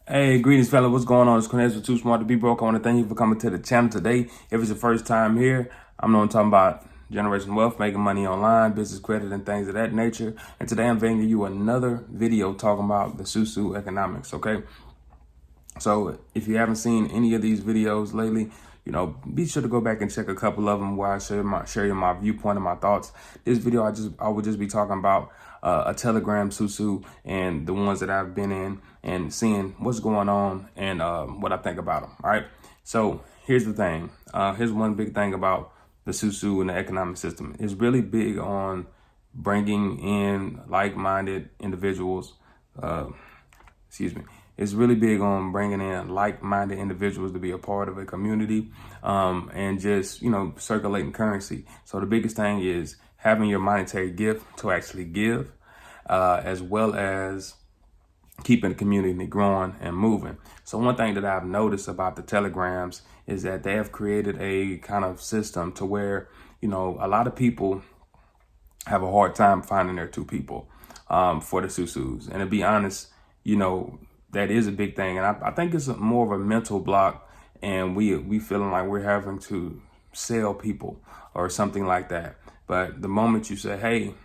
Hey, greetings, fella. What's going on? It's Cornez with Too Smart to Be Broke. I want to thank you for coming to the channel today. If it's your first time here, I'm talking about generation wealth, making money online, business credit, and things of that nature. And today I'm bringing you another video talking about the SuSu economics, okay? So if you haven't seen any of these videos lately, be sure to go back and check a couple of them where I share my viewpoint and my thoughts. This video, I would just be talking about a Telegram SuSu and the ones that I've been in and seeing what's going on and what I think about them. All right. So here's the thing. Here's one big thing about the SuSu and the economic system. It's really big on bringing in like-minded individuals. It's really big on bringing in like-minded individuals to be a part of a community and just, circulating currency. So the biggest thing is having your monetary gift to actually give, as well as keeping the community growing and moving. So one thing that I've noticed about the Telegrams is that they have created a kind of system to where, a lot of people have a hard time finding their two people for the SuSus. And to be honest, that is a big thing. And I think it's more of a mental block, and we feeling like we're having to sell people or something like that. But the moment you say, hey,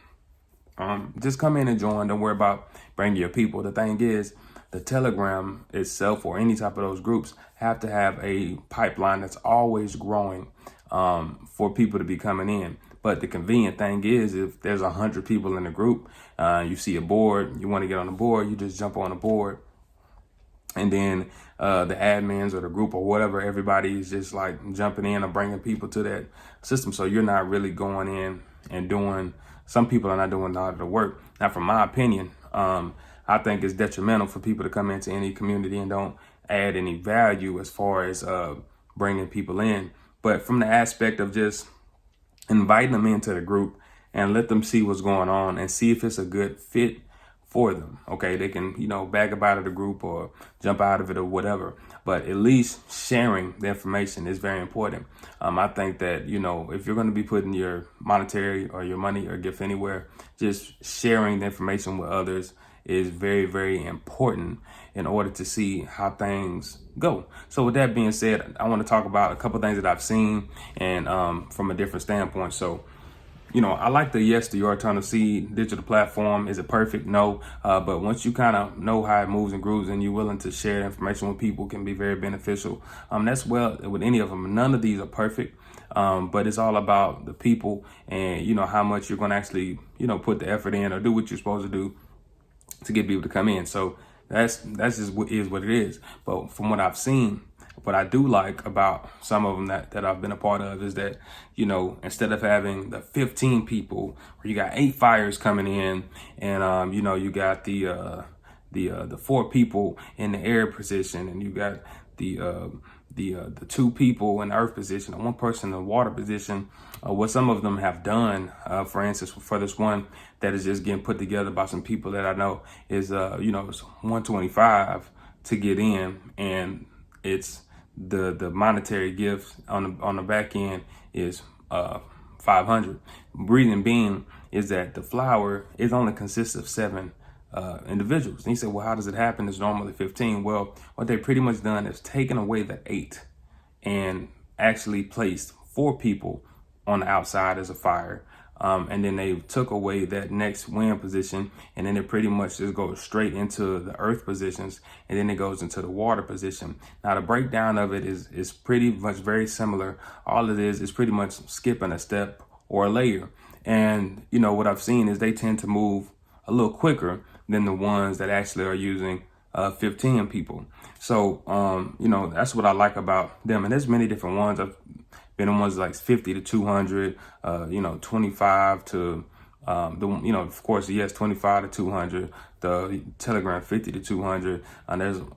just come in and join, don't worry about bringing your people. The thing is, the Telegram itself or any type of those groups have to have a pipeline that's always growing for people to be coming in. But the convenient thing is, if there's 100 people in the group, you see a board, you want to get on the board, you just jump on the board. And then the admins or the group or whatever, everybody is just like jumping in or bringing people to that system. So you're not really going in and doing, some people are not doing a lot of the work. Now, from my opinion, I think it's detrimental for people to come into any community and don't add any value as far as bringing people in. But from the aspect of just inviting them into the group and let them see what's going on and see if it's a good fit for them. Okay, they can, bag up out of the group or jump out of it or whatever. But at least sharing the information is very important. I think that, if you're going to be putting your monetary or your money or gift anywhere, just sharing the information with others is very, very important in order to see how things go. So with that being said, I want to talk about a couple things that I've seen and from a different standpoint. So, I like the your Eternal Seed digital platform. Is it perfect? No. But once you kind of know how it moves and grooves and you're willing to share information with people, can be very beneficial. That's well with any of them. None of these are perfect. But it's all about the people and, how much you're going to actually, put the effort in or do what you're supposed to do to get people to come in. So that's just what it is. But from what I've seen, what I do like about some of them that I've been a part of is that, instead of having the 15 people where you got 8 fires coming in and, you got the 4 people in the air position and you got the 2 people in the earth position and 1 person in the water position. What some of them have done, for instance, for this one that is just getting put together by some people that I know is, it's 125 to get in, and it's the monetary gift on the back end is 500. Reason being is that the flower is only consists of 7 individuals. And he said, well, how does it happen? It's normally 15. Well, what they pretty much done is taken away the 8 and actually placed 4 people on the outside as a fire. And then they took away that next wind position, and then it pretty much just goes straight into the earth positions, and then it goes into the water position. Now, the breakdown of it is pretty much very similar. All it is pretty much skipping a step or a layer. And, what I've seen is they tend to move a little quicker than the ones that actually are using 15 people. So, that's what I like about them. And there's many different ones. I've been in ones like 50 to 200, 25 to, of course, yes, 25 to 200, the Telegram 50 to 200.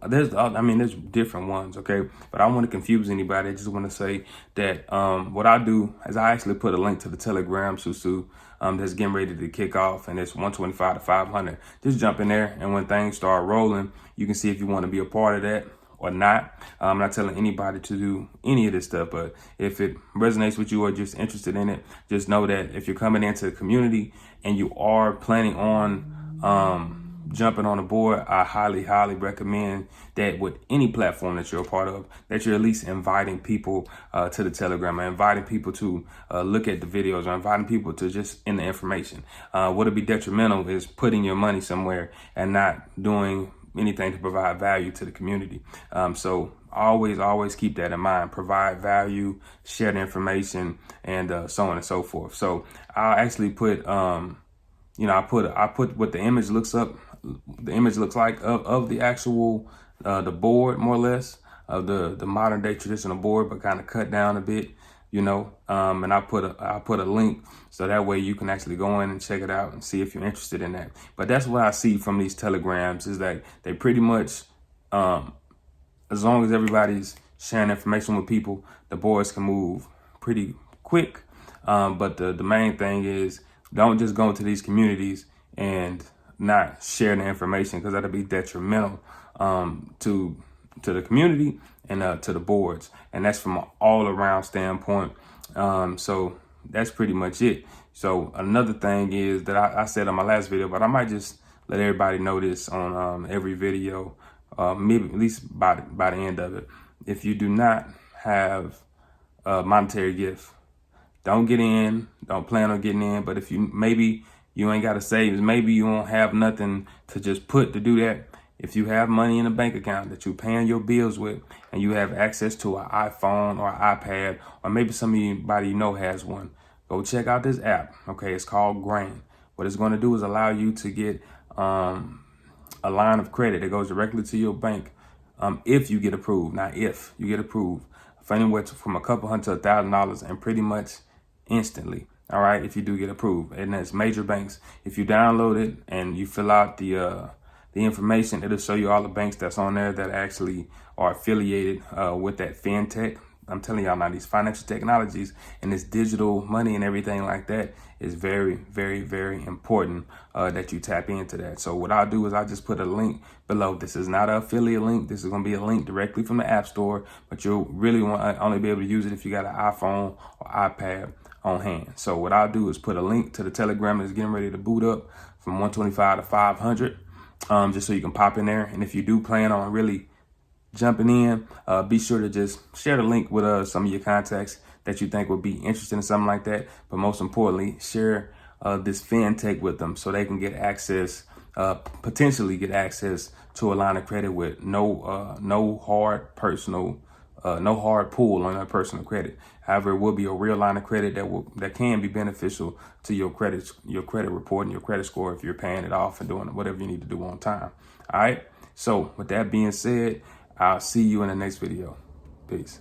There's different ones, okay? But I don't want to confuse anybody. I just want to say that what I do is I actually put a link to the Telegram SuSu that's getting ready to kick off, and it's 125 to 500. Just jump in there, and when things start rolling, you can see if you want to be a part of that or not. I'm not telling anybody to do any of this stuff, but if it resonates with you or just interested in it, just know that if you're coming into the community and you are planning on jumping on the board, I highly recommend that with any platform that you're a part of, that you're at least inviting people to the Telegram, or inviting people to look at the videos, or inviting people to just in the information. What'll be detrimental is putting your money somewhere and not doing anything to provide value to the community. So always keep that in mind. Provide value, share the information, and so on and so forth. So I'll actually put, I put what the image looks like of the actual the board, more or less, of the modern day traditional board, but kind of cut down a bit, and I put a link so that way you can actually go in and check it out and see if you're interested in that. But that's what I see from these telegrams, is that they pretty much, as long as everybody's sharing information with people, the boards can move pretty quick. But the main thing is, don't just go into these communities and not share the information, because that'll be detrimental to the community and to the boards. And that's from an all around standpoint. So that's pretty much it. So another thing is that I said on my last video, but I might just let everybody know this on every video, maybe at least by the end of it. If you do not have a monetary gift, don't get in, don't plan on getting in. But if maybe you ain't got to save, maybe you won't have nothing to just put to do that. If you have money in a bank account that you're paying your bills with, and you have access to an iPhone or an iPad, or maybe somebody you know has one, go check out this app. Okay, it's called Grain. What it's going to do is allow you to get a line of credit that goes directly to your bank, if you get approved. Now, if you get approved for anywhere from a couple $100 to $1,000, and pretty much instantly. All right, if you do get approved, and that's major banks. If you download it and you fill out the information, it'll show you all the banks that's on there that actually are affiliated with that fintech. I'm telling y'all now, these financial technologies and this digital money and everything like that is very important that you tap into that. So what I'll do is I'll just put a link below. This is not an affiliate link. This is going to be a link directly from the App Store, but you'll really want to only be able to use it if you got an iPhone or iPad on hand. So what I'll do is put a link to the Telegram that's getting ready to boot up from 125 to 500, just so you can pop in there. And if you do plan on really jumping in, be sure to just share the link with some of your contacts that you think would be interested in something like that. But most importantly, share this fintech with them so they can get access, potentially get access to a line of credit with no hard pull on their personal credit. However, it will be a real line of credit that can be beneficial to your credit report and your credit score if you're paying it off and doing whatever you need to do on time. All right. So with that being said, I'll see you in the next video. Peace.